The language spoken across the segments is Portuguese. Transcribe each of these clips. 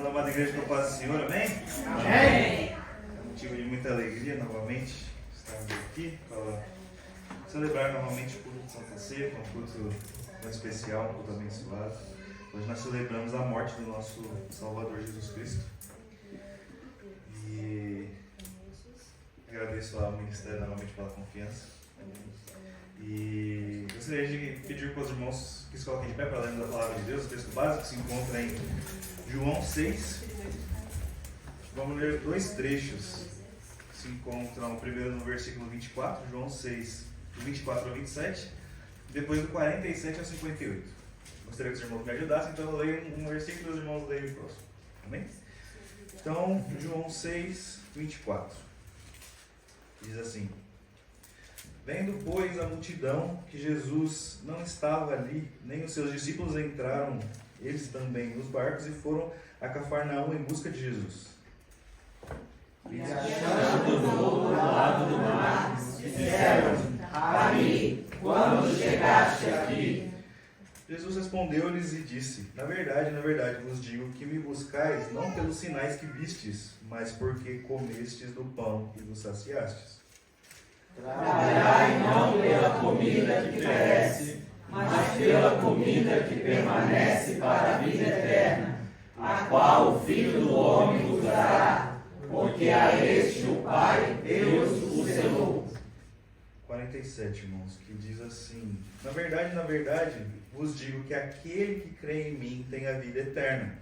Fala, amada igreja, que eu faço, Senhor, amém? Amém. Motivo de muita alegria novamente estarmos aqui para celebrar novamente o culto de Santa Ceia, um culto muito especial, um culto abençoado. Hoje nós celebramos a morte do nosso Salvador Jesus Cristo. E agradeço ao Ministério novamente pela confiança. E gostaria de pedir para os irmãos que se coloquem de pé para ler da palavra de Deus. O texto básico se encontra em João 6. Vamos ler dois trechos. Se encontram primeiro no versículo 24, João 6, do 24 ao 27, e depois do 47 ao 58. Gostaria que os irmãos me ajudassem, então eu leio um versículo e os irmãos leem o próximo. Amém? Então, João 6, 24. Diz assim: Vendo, pois, a multidão que Jesus não estava ali, nem os seus discípulos entraram, eles também, nos barcos e foram a Cafarnaum em busca de Jesus. E achando do outro lado do mar, disseram: Rabi, quando chegaste aqui? Jesus respondeu-lhes e disse: Na verdade, vos digo que me buscais não pelos sinais que vistes, mas porque comestes do pão e vos saciastes. Trabalhai não pela comida que perece, mas pela comida que permanece para a vida eterna, a qual o Filho do Homem vos dará, porque a este o Pai, Deus, o selou. 47, irmãos, que diz assim: Na verdade, vos digo que aquele que crê em mim tem a vida eterna.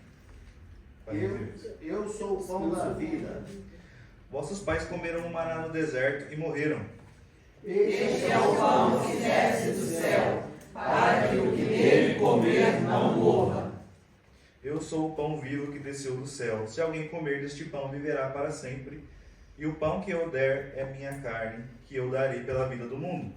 48. Eu sou o pão da vida. Vossos pais comeram no maná no deserto e morreram. Este é o pão que desce do céu, para que o que dele comer não morra. Eu sou o pão vivo que desceu do céu. Se alguém comer deste pão, viverá para sempre. E o pão que eu der é minha carne, que eu darei pela vida do mundo.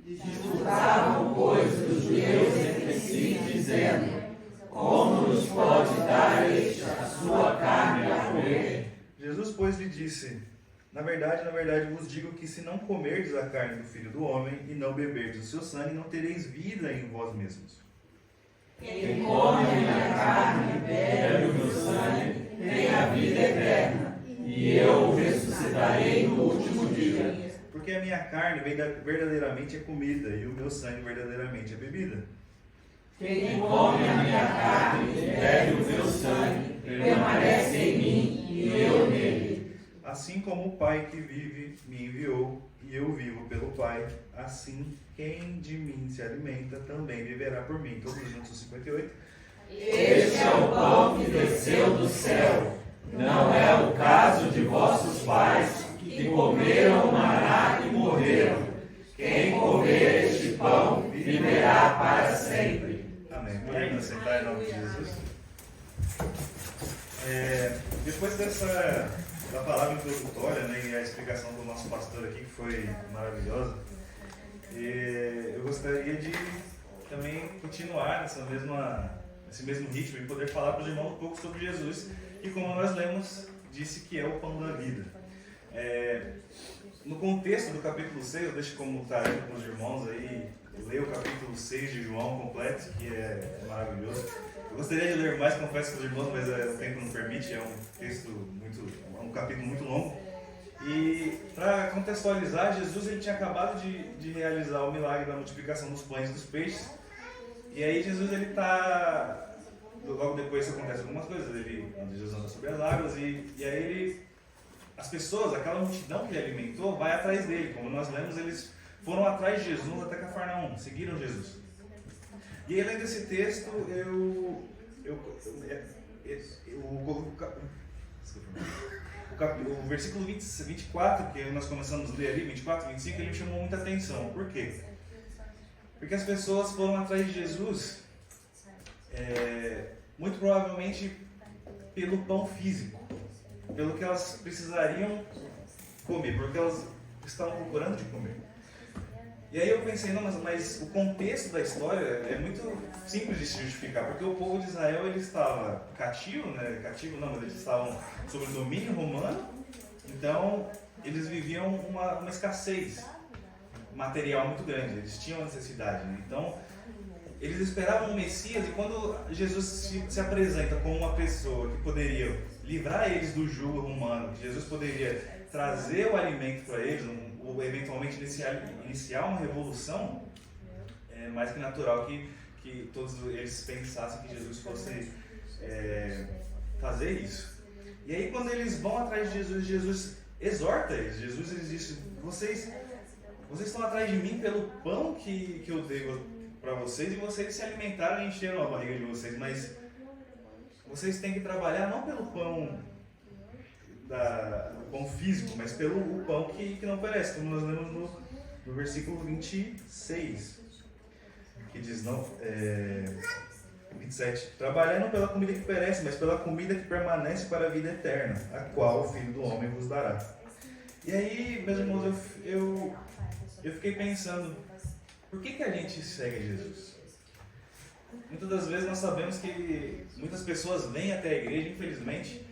Disputavam, pois, os judeus entre si, dizendo: Como nos pode dar este a sua carne a comer? Jesus, pois, lhe disse: Na verdade, vos digo que se não comerdes a carne do Filho do Homem e não beberdes o seu sangue, não tereis vida em vós mesmos. Quem come a minha carne e bebe o meu sangue tem a vida eterna, e eu o ressuscitarei no último dia. Porque a minha carne verdadeiramente é comida e o meu sangue verdadeiramente é bebida. Quem come a minha carne e bebe o meu sangue permanece em mim e eu nele. Assim como o Pai que vive me enviou, e eu vivo pelo Pai, assim quem de mim se alimenta também viverá por mim. Todos juntos, 58. Este é o pão que desceu do céu. Não é o caso de vossos pais, que comeram o maná e morreram. Quem comer este pão viverá para sempre. Amém. Podemos sentar em nome de Jesus. Depois da palavra introdutória, né, e a explicação do nosso pastor aqui, que foi maravilhosa, eu gostaria de também continuar nesse mesmo ritmo e poder falar para os irmãos um pouco sobre Jesus, e como nós lemos, disse que é o pão da vida. No contexto do capítulo 6, eu deixo como tarefa para os irmãos aí, ler o capítulo 6 de João completo, que é maravilhoso. Eu gostaria de ler mais, confesso para os irmãos, mas o tempo não permite, é um capítulo muito longo. E para contextualizar, Jesus ele tinha acabado de realizar o milagre da multiplicação dos pães e dos peixes. E aí Jesus ele está, logo depois acontece algumas coisas, Jesus anda sobre as águas e aí as pessoas, aquela multidão que ele alimentou, vai atrás dele. Como nós lemos, eles foram atrás de Jesus até Cafarnaum, seguiram Jesus. E aí, lendo esse texto, o versículo 24, que nós começamos a ler ali, 24, 25, ele me chamou muita atenção. Por quê? Porque as pessoas foram atrás de Jesus, muito provavelmente pelo pão físico, pelo que elas precisariam comer, porque elas estavam procurando de comer. E aí eu pensei, não, mas o contexto da história é muito simples de se justificar, porque o povo de Israel ele estava cativo, mas eles estavam sob o domínio romano, então eles viviam uma escassez material muito grande, eles tinham necessidade, né? Então eles esperavam um Messias, e quando Jesus se apresenta como uma pessoa que poderia livrar eles do jugo romano, que Jesus poderia trazer o alimento para eles, ou eventualmente iniciar uma revolução, é mais que natural que todos eles pensassem que Jesus fosse fazer isso. E aí quando eles vão atrás de Jesus, Jesus exorta eles. Jesus eles disse: vocês estão atrás de mim pelo pão que eu dei para vocês, e vocês se alimentaram e encheram a barriga de vocês, mas vocês têm que trabalhar não pelo pão pão físico, mas pelo pão que não perece, como nós lemos no versículo 26, que diz, 27, trabalhar não pela comida que perece, mas pela comida que permanece para a vida eterna, a qual o Filho do Homem vos dará. E aí, meus irmãos, eu fiquei pensando, por que a gente segue Jesus? Muitas das vezes nós sabemos que muitas pessoas vêm até a igreja, infelizmente,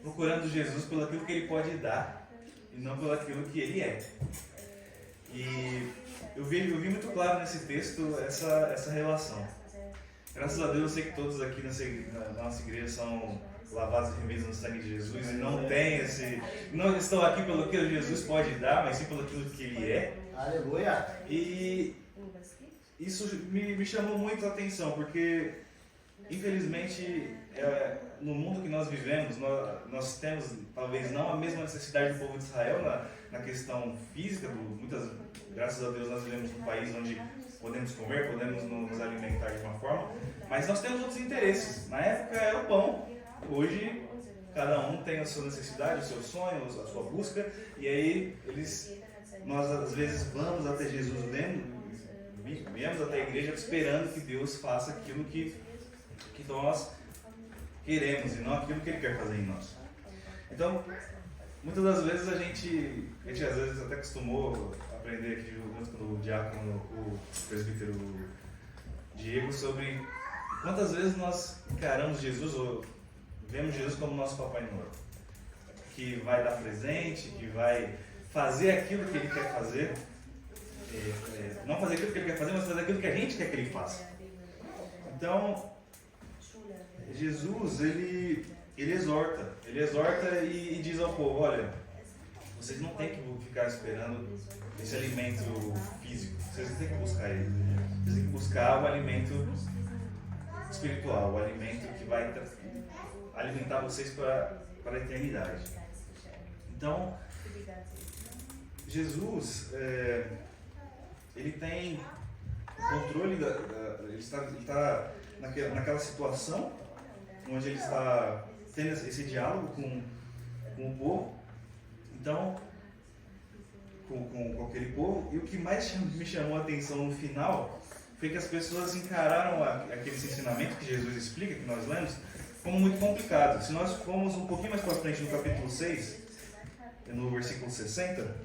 procurando Jesus pelo aquilo que Ele pode dar e não pelo aquilo que Ele é. E eu vi muito claro nesse texto essa relação. Graças a Deus eu sei que todos aqui na nossa igreja são lavados e remidos no sangue de Jesus e não estão aqui pelo que Jesus pode dar, mas sim pelo aquilo que Ele é. Aleluia! E isso me chamou muito a atenção, porque infelizmente no mundo que nós vivemos, nós temos talvez não a mesma necessidade do povo de Israel na questão física, graças a Deus nós vivemos num país onde podemos comer, podemos nos alimentar de uma forma, mas nós temos outros interesses. Na época era o pão, hoje cada um tem a sua necessidade, os seus sonhos, a sua busca, e aí nós às vezes vamos até Jesus, viemos até a igreja esperando que Deus faça aquilo que nós queremos e não aquilo que Ele quer fazer em nós. Então, muitas das vezes a gente às vezes até costumou aprender aqui junto com o diácono, o presbítero Diego, sobre quantas vezes nós encaramos Jesus ou vemos Jesus como nosso Papai Noel, que vai dar presente, que vai fazer aquilo que Ele quer fazer, não fazer aquilo que Ele quer fazer, mas fazer aquilo que a gente quer que Ele faça. Então, Jesus, ele exorta e diz ao povo: olha, vocês não têm que ficar esperando esse alimento físico, vocês não têm que buscar ele, vocês têm que buscar o alimento espiritual, o alimento que vai alimentar vocês para a eternidade. Então, Jesus, ele tem controle, ele está naquela situação onde ele está tendo esse diálogo com o povo, então, com aquele povo, e o que mais me chamou a atenção no final foi que as pessoas encararam aqueles ensinamentos que Jesus explica, que nós lemos, como muito complicado. Se nós formos um pouquinho mais para frente no capítulo 6, no versículo 60,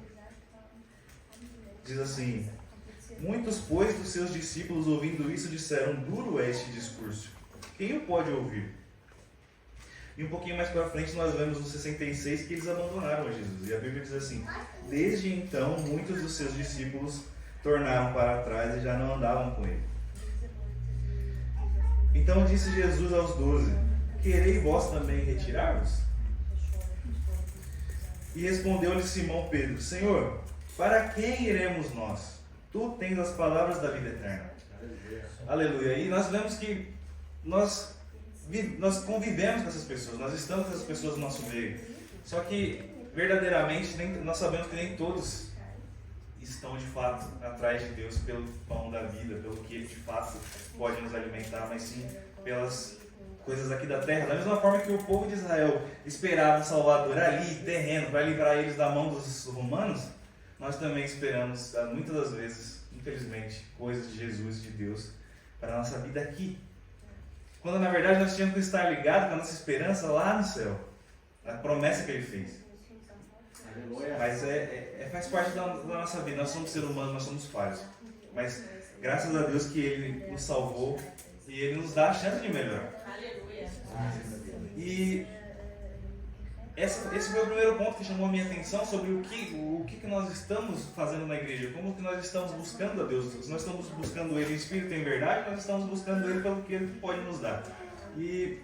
diz assim: muitos, pois, dos seus discípulos, ouvindo isso, disseram: duro é este discurso, quem o pode ouvir? E um pouquinho mais para frente nós vemos no 66 que eles abandonaram Jesus. E a Bíblia diz assim: desde então muitos dos seus discípulos tornaram para trás e já não andavam com ele. Então disse Jesus aos 12: querei vós também retirar-vos? E respondeu-lhe Simão Pedro: Senhor, para quem iremos nós? Tu tens as palavras da vida eterna. Aleluia. E nós vemos que nós convivemos com essas pessoas, nós estamos com essas pessoas no nosso meio. Só que, verdadeiramente, nós sabemos que nem todos estão de fato atrás de Deus pelo pão da vida, pelo que Ele de fato pode nos alimentar, mas sim pelas coisas aqui da terra. Da mesma forma que o povo de Israel esperava um Salvador ali, terreno, para livrar eles da mão dos romanos, nós também esperamos, muitas das vezes, infelizmente, coisas de Jesus, de Deus, para a nossa vida aqui. Quando na verdade nós tínhamos que estar ligados com a nossa esperança lá no céu, a promessa que Ele fez. Mas faz parte da nossa vida. Nós somos seres humanos, nós somos falhos. Mas graças a Deus que Ele nos salvou e Ele nos dá a chance de melhorar. E esse foi o primeiro ponto que chamou a minha atenção sobre o que nós estamos fazendo na igreja, como que nós estamos buscando a Deus. Se nós estamos buscando Ele em espírito e em verdade, nós estamos buscando Ele pelo que Ele pode nos dar. E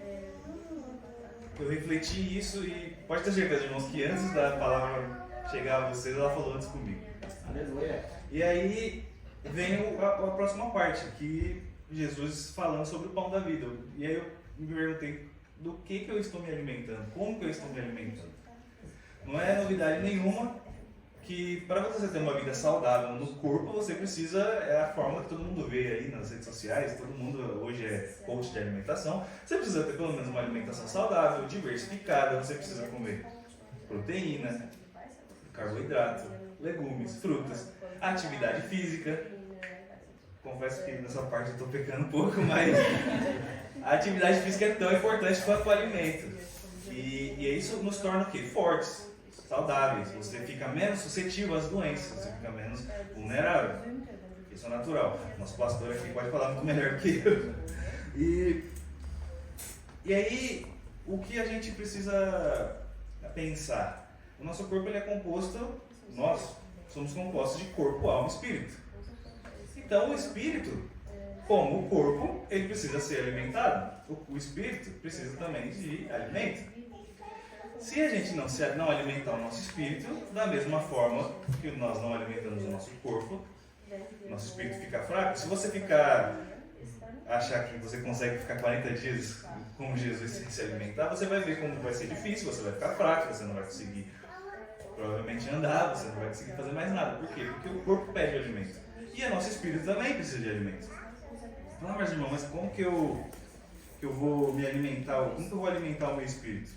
eu refleti isso e pode ter certeza, irmãos, que antes da palavra chegar a vocês, ela falou antes comigo. Aleluia. E aí vem a próxima parte, que Jesus falando sobre o pão da vida. E aí eu me perguntei, do que eu estou me alimentando? Como que eu estou me alimentando? Não é novidade nenhuma que para você ter uma vida saudável no corpo, você precisa, é a forma que todo mundo vê aí nas redes sociais, todo mundo hoje é coach de alimentação, você precisa ter pelo menos uma alimentação saudável, diversificada, você precisa comer proteína, carboidrato, legumes, frutas, atividade física. Confesso que nessa parte eu estou pecando um pouco, mas a atividade física é tão importante quanto o alimento. E isso nos torna o quê? Fortes, saudáveis. Você fica menos suscetível às doenças, você fica menos vulnerável. Isso é natural. Nosso pastor aqui pode falar muito melhor que eu. E aí, o que a gente precisa pensar? O nosso corpo ele é composto, nós somos compostos de corpo, alma e espírito. Então o espírito, como o corpo, ele precisa ser alimentado. O espírito precisa também de alimento. Se a gente não alimentar o nosso espírito, da mesma forma que nós não alimentamos o nosso corpo, nosso espírito fica fraco. Se você achar que você consegue ficar 40 dias como Jesus sem se alimentar, você vai ver como vai ser difícil, você vai ficar fraco, você não vai conseguir provavelmente andar, você não vai conseguir fazer mais nada. Por quê? Porque o corpo pede alimento. E o nosso espírito também precisa de alimento. Então, meus irmãos, mas como que eu vou me alimentar? Como que eu vou alimentar o meu espírito?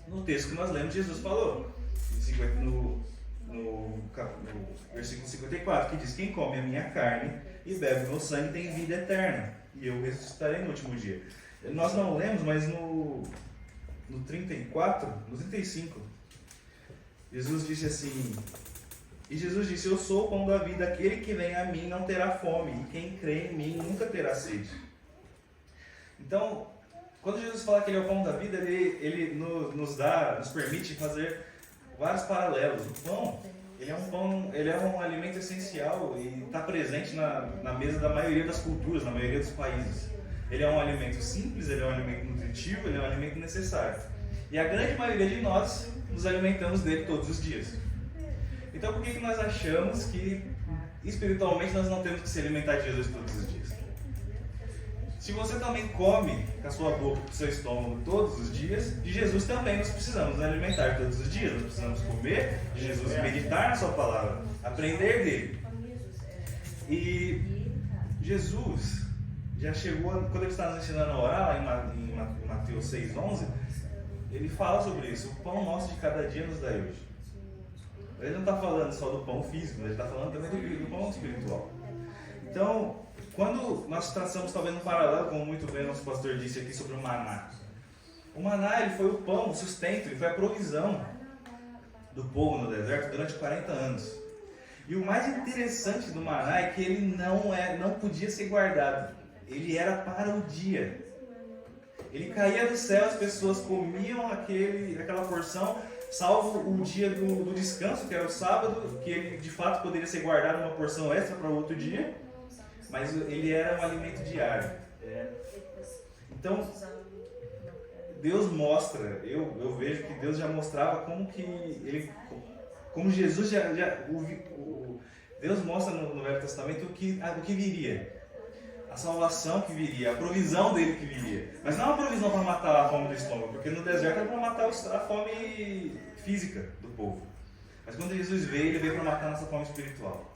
No texto que nós lemos, Jesus falou, no versículo 54, que diz: quem come a minha carne e bebe o meu sangue tem vida eterna, e eu ressuscitarei no último dia. Nós não lemos, mas no 34, no 35, Jesus disse assim: e Jesus disse: eu sou o pão da vida, aquele que vem a mim não terá fome, e quem crê em mim nunca terá sede. Então, quando Jesus fala que ele é o pão da vida, ele nos permite fazer vários paralelos. O pão, ele é um alimento essencial e está presente na mesa da maioria das culturas, na maioria dos países. Ele é um alimento simples, ele é um alimento nutritivo, ele é um alimento necessário. E a grande maioria de nós nos alimentamos dele todos os dias. Então por que nós achamos que espiritualmente nós não temos que se alimentar de Jesus todos os dias? Se você também come com a sua boca e com o seu estômago todos os dias, de Jesus também nós precisamos nos alimentar todos os dias. Nós precisamos comer de Jesus, meditar na sua palavra, aprender dele. E Jesus já chegou, quando ele está nos ensinando a orar, lá em Mateus 6,11, ele fala sobre isso: o pão nosso de cada dia nos dai hoje. Ele não está falando só do pão físico, ele está falando também do pão espiritual. Então, quando nós traçamos talvez um paralelo, como muito bem o nosso pastor disse aqui sobre o maná. O maná ele foi o pão, o sustento, ele foi a provisão do povo no deserto durante 40 anos. E o mais interessante do maná é que ele não podia ser guardado. Ele era para o dia. Ele caía do céu, as pessoas comiam aquela porção, salvo o dia do descanso, que era o sábado, que ele de fato poderia ser guardado uma porção extra para o outro dia, mas ele era um alimento diário. Então, Deus mostra, eu vejo que Deus já mostrava como Jesus Deus mostra no Velho Testamento o que viria. A salvação que viria, a provisão dele que viria. Mas não é uma provisão para matar a fome do estômago, porque no deserto é para matar a fome física do povo. Mas quando Jesus veio, ele veio para matar a nossa fome espiritual.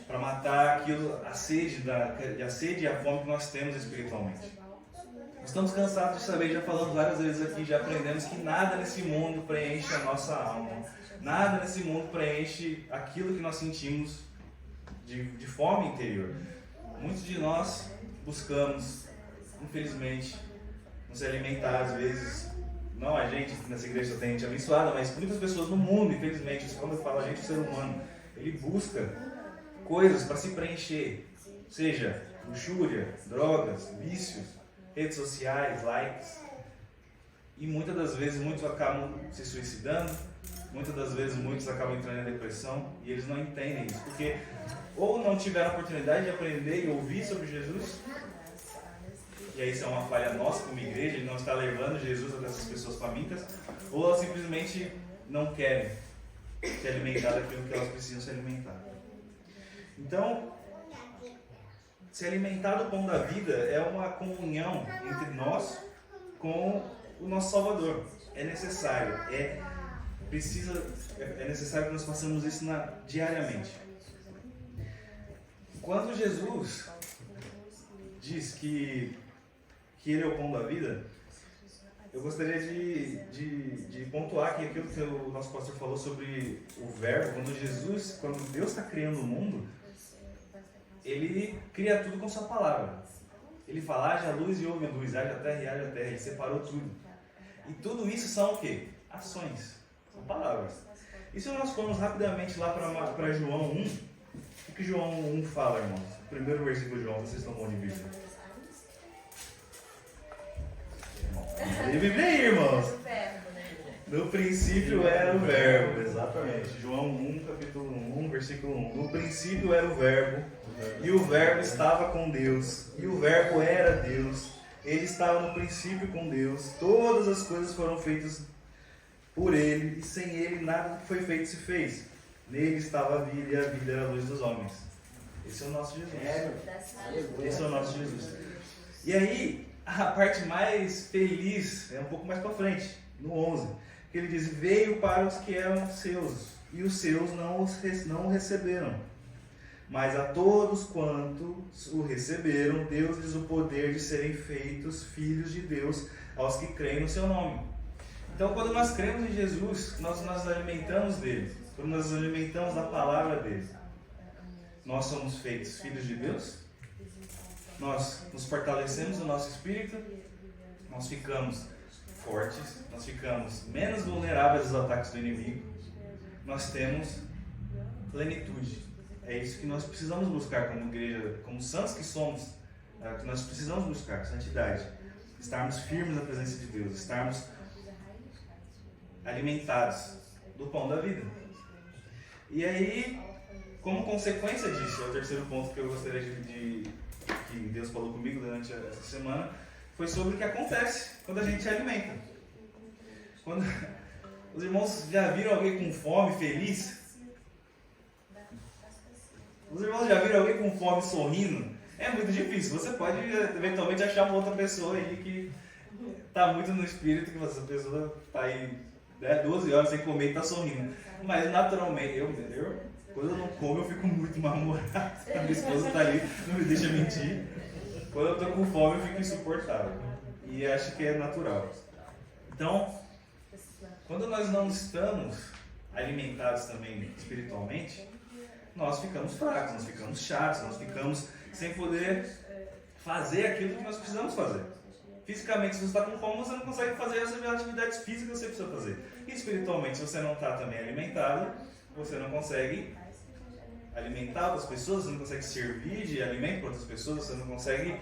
Para matar a sede e a fome que nós temos espiritualmente. Nós estamos cansados de saber, já falando várias vezes aqui, já aprendemos que nada nesse mundo preenche a nossa alma. Nada nesse mundo preenche aquilo que nós sentimos de fome interior. Muitos de nós buscamos, infelizmente, nos alimentar às vezes, não a gente, nessa igreja só tem gente abençoada, mas muitas pessoas no mundo, infelizmente, quando eu falo a gente, o ser humano, ele busca coisas para se preencher, seja luxúria, drogas, vícios, redes sociais, likes. E muitas das vezes muitos acabam se suicidando, muitas das vezes muitos acabam entrando em depressão e eles não entendem isso, porque ou não tiveram a oportunidade de aprender e ouvir sobre Jesus, e aí isso é uma falha nossa como igreja, de não estar levando Jesus a essas pessoas famintas, ou elas simplesmente não querem se alimentar daquilo que elas precisam se alimentar. Então, se alimentar do pão da vida é uma comunhão entre nós com o nosso Salvador. É necessário, é necessário que nós façamos isso diariamente. Quando Jesus diz que Ele é o pão da vida, eu gostaria de pontuar aqui aquilo que o nosso pastor falou sobre o verbo. Quando Deus está criando o mundo, Ele cria tudo com sua palavra. Ele fala, haja luz e houve luz, haja terra e haja terra. Ele separou tudo. E tudo isso são o quê? Ações. São palavras. E se nós formos rapidamente lá para João 1, o que João 1 fala, irmãos? O primeiro versículo de João, vocês estão bons de Bíblia. Tem Bíblia aí, irmãos. No princípio era o verbo, exatamente. João 1, capítulo 1, versículo 1. No princípio era o verbo, e o verbo estava com Deus, e o verbo era Deus. Ele estava no princípio com Deus. Todas as coisas foram feitas por Ele, e sem Ele nada que foi feito se fez. Nele estava a vida, e a vida era a luz dos homens. Esse é o nosso Jesus. Esse é o nosso Jesus. E aí, a parte mais feliz é um pouco mais para frente, no 11, que ele diz, veio para os que eram seus, e os seus não o receberam. Mas a todos quantos o receberam, deu-lhes o poder de serem feitos filhos de Deus, aos que creem no seu nome. Então, quando nós cremos em Jesus, nós nos alimentamos dele, quando nós nos alimentamos da palavra dele, nós somos feitos filhos de Deus, nós nos fortalecemos no nosso espírito, nós ficamos fortes, nós ficamos menos vulneráveis aos ataques do inimigo, nós temos plenitude. É isso que nós precisamos buscar como igreja, como santos que somos, é o que nós precisamos buscar, santidade. Estarmos firmes na presença de Deus, estarmos alimentados do pão da vida. E aí, como consequência disso, é o terceiro ponto que eu gostaria que Deus falou comigo durante essa semana, foi sobre o que acontece quando a gente se alimenta. Quando os irmãos já viram alguém com fome, feliz? Os irmãos já viram alguém com fome, sorrindo? É muito difícil. Você pode eventualmente achar uma outra pessoa aí que está muito no espírito, que essa pessoa está aí 12 horas sem comer e está sorrindo. Mas naturalmente, quando eu não como, eu fico muito mal-humorado. A minha esposa está ali, não me deixa mentir. Quando eu estou com fome, eu fico insuportável. E acho que é natural. Então, quando nós não estamos alimentados também espiritualmente, nós ficamos fracos, nós ficamos chatos, nós ficamos sem poder fazer aquilo que nós precisamos fazer. Fisicamente, se você está com fome, você não consegue fazer as atividades físicas que você precisa fazer. E espiritualmente, se você não está também alimentado, você não consegue alimentar outras pessoas, você não consegue servir de alimento para outras pessoas, você não consegue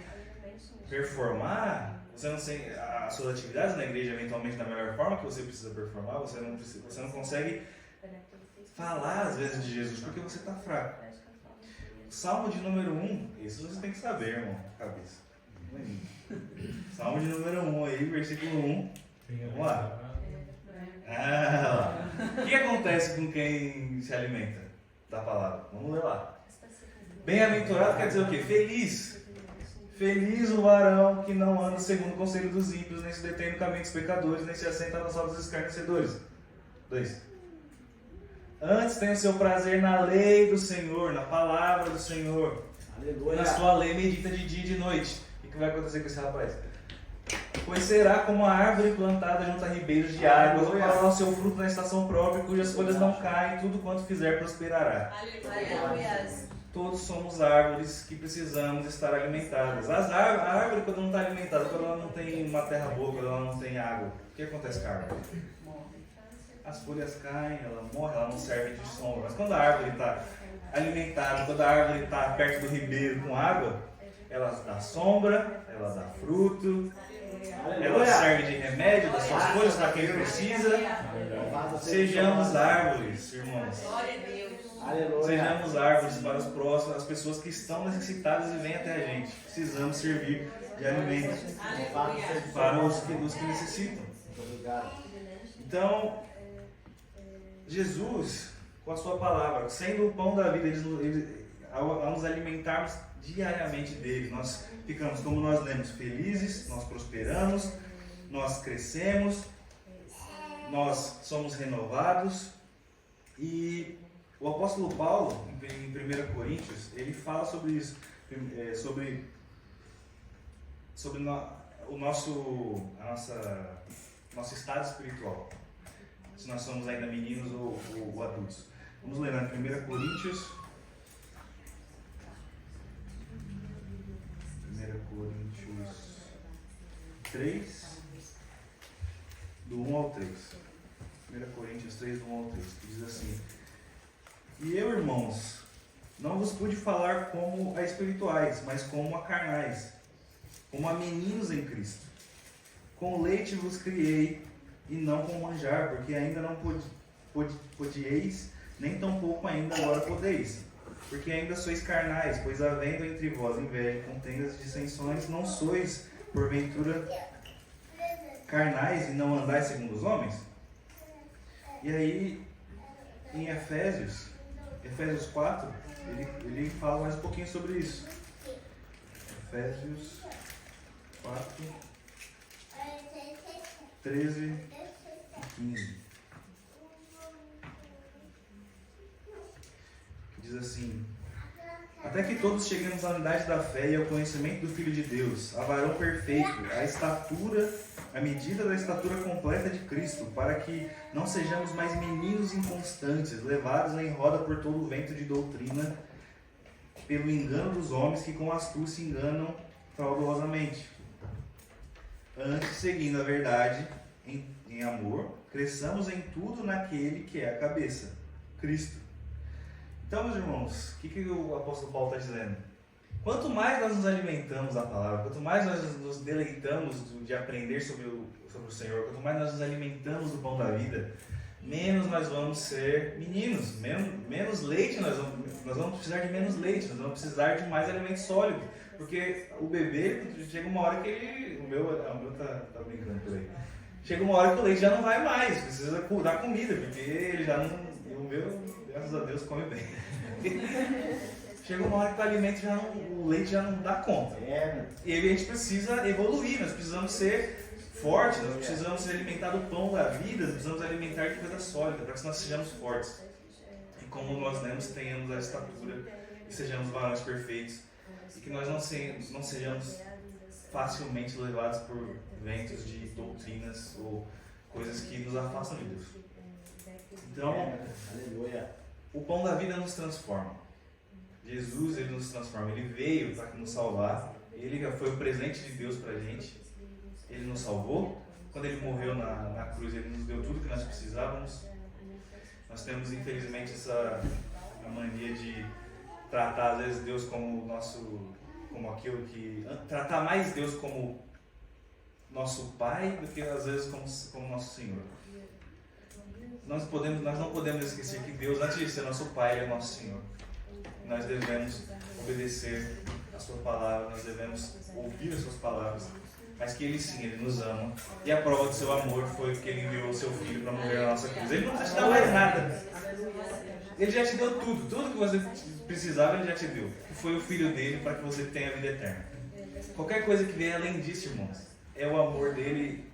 performar, você não tem as suas atividades na igreja eventualmente da melhor forma que você precisa performar, você não consegue falar às vezes de Jesus porque você está fraco. Salmo de número 1, isso você tem que saber, irmão, cabeça. Salmo de número 1 aí, versículo 1. Vamos lá. O que acontece com quem se alimenta da palavra? Vamos ler lá. Bem-aventurado quer dizer o quê? Feliz. Feliz o varão que não anda segundo o conselho dos ímpios, nem se detém no caminho dos pecadores, nem se assenta nas rodas dos escarnecedores. 2. Antes tem o seu prazer na lei do Senhor, na palavra do Senhor. Aleluia. Na sua lei medita de dia e de noite. O que vai acontecer com esse rapaz? Pois será como a árvore plantada junto a ribeiros de águas, ou fará o seu fruto na estação própria, cujas folhas não caem, tudo quanto fizer prosperará. Aleluia. Todos somos árvores que precisamos estar alimentadas. A árvore, quando não está alimentada, quando ela não tem uma terra boa, quando ela não tem água, o que acontece com a árvore? As folhas caem, ela morre, ela não serve de sombra. Mas quando a árvore está alimentada, quando a árvore está perto do ribeiro com água, ela dá sombra, ela dá fruto, ela Aleluia. serve de remédio das suas coisas para quem precisa. Sejamos árvores, irmãos. Aleluia. Sejamos árvores para os próximos, as pessoas que estão necessitadas e vêm até a gente. Precisamos servir de alimentos para os que necessitam. Obrigado. Então, Jesus, com a sua palavra, sendo o pão da vida, ao nos alimentarmos diariamente dele, nós ficamos, como nós lemos, felizes, nós prosperamos, nós crescemos, nós somos renovados. E o apóstolo Paulo, em 1 Coríntios, ele fala sobre isso, sobre o nosso estado espiritual, se nós somos ainda meninos ou adultos. Vamos ler na 1 Coríntios 3, do 1 ao 3. 1 Coríntios 3, do 1 ao 3, que diz assim: E eu, irmãos, não vos pude falar como a espirituais, mas como a carnais, como a meninos em Cristo. Com leite vos criei, e não com manjar, porque ainda não podieis, nem tampouco ainda agora podeis. Porque ainda sois carnais, pois havendo entre vós inveja, contendas, dissensões, não sois, porventura, carnais e não andais segundo os homens? E aí, em Efésios 4, ele fala mais um pouquinho sobre isso. Efésios 4, 13 e 15. Que diz assim: Até que todos cheguemos à unidade da fé e ao conhecimento do Filho de Deus, a varão perfeito, a medida da estatura completa de Cristo, para que não sejamos mais meninos inconstantes, levados em roda por todo o vento de doutrina, pelo engano dos homens que com astúcia enganam fraudulosamente. Antes, seguindo a verdade em amor, cresçamos em tudo naquele que é a cabeça, Cristo. Então, meus irmãos, o que o apóstolo Paulo está dizendo? Quanto mais nós nos alimentamos da palavra, quanto mais nós nos deleitamos de aprender sobre o Senhor, quanto mais nós nos alimentamos do pão da vida, menos nós vamos ser meninos, menos leite, nós vamos precisar de menos leite, nós vamos precisar de mais alimento sólido. Porque o bebê, chega uma hora que ele... O meu tá brincando por aí. Chega uma hora que o leite já não vai mais, precisa dar comida, porque ele já não... O meu, graças a Deus, come bem. Chega uma hora que o alimento o leite já não dá conta. E aí a gente precisa evoluir, nós precisamos ser fortes, nós precisamos se alimentar do pão da vida, nós precisamos alimentar de coisa sólida, para que nós sejamos fortes. E como nós lemos, tenhamos a estatura e sejamos varões perfeitos. E que nós não sejamos facilmente levados por ventos de doutrinas ou coisas que nos afastam de Deus. Então, o pão da vida nos transforma. Jesus, ele nos transforma. Ele veio para nos salvar. Ele já foi o presente de Deus para a gente. Ele nos salvou. Quando ele morreu na cruz, ele nos deu tudo que nós precisávamos. Nós temos, infelizmente, essa mania de tratar, às vezes, Deus como aquilo que... Tratar mais Deus como nosso Pai do que, às vezes, como nosso Senhor. Nós não podemos esquecer que Deus, antes de ser nosso Pai, Ele é nosso Senhor. Nós devemos obedecer a Sua palavra, nós devemos ouvir as Suas palavras, mas que Ele sim, Ele nos ama. E a prova do Seu amor foi que Ele enviou o Seu Filho para morrer na nossa cruz. Ele não precisa te dar mais nada. Ele já te deu tudo que você precisava, Ele já te deu. Que foi o Filho dele para que você tenha a vida eterna. Qualquer coisa que vier além disso, irmãos, é o amor dele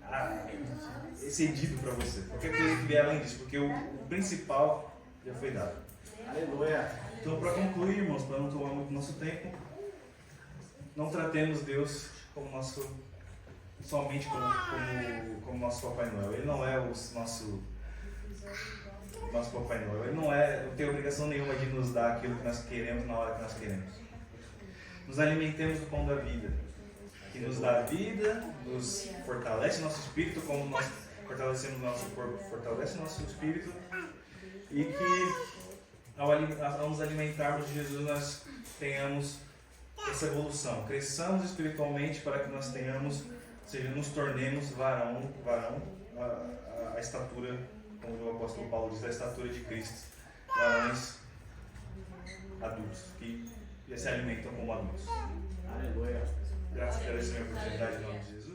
excedido para você. Qualquer coisa que vier além disso, porque o principal já foi dado. Aleluia. Então, para concluir, irmãos, para não tomar muito nosso tempo, não tratemos Deus somente como nosso Papai Noel. Ele não é o nosso Papai Noel. Ele não tem obrigação nenhuma de nos dar aquilo que nós queremos na hora que nós queremos. Nos alimentemos do pão da vida, que nos dá vida, nos fortalece nosso espírito, como nós fortalecemos nosso corpo, fortalece nosso espírito, e que ao nos alimentarmos de Jesus nós tenhamos essa evolução. Cresçamos espiritualmente para que nós tenhamos, seja, nos tornemos varão, a estatura, como o apóstolo Paulo diz, a estatura de Cristo. Varões adultos, que se alimentam como adultos. Aleluia. Graças a Deus, Senhor, por oportunidade em nome de Jesus.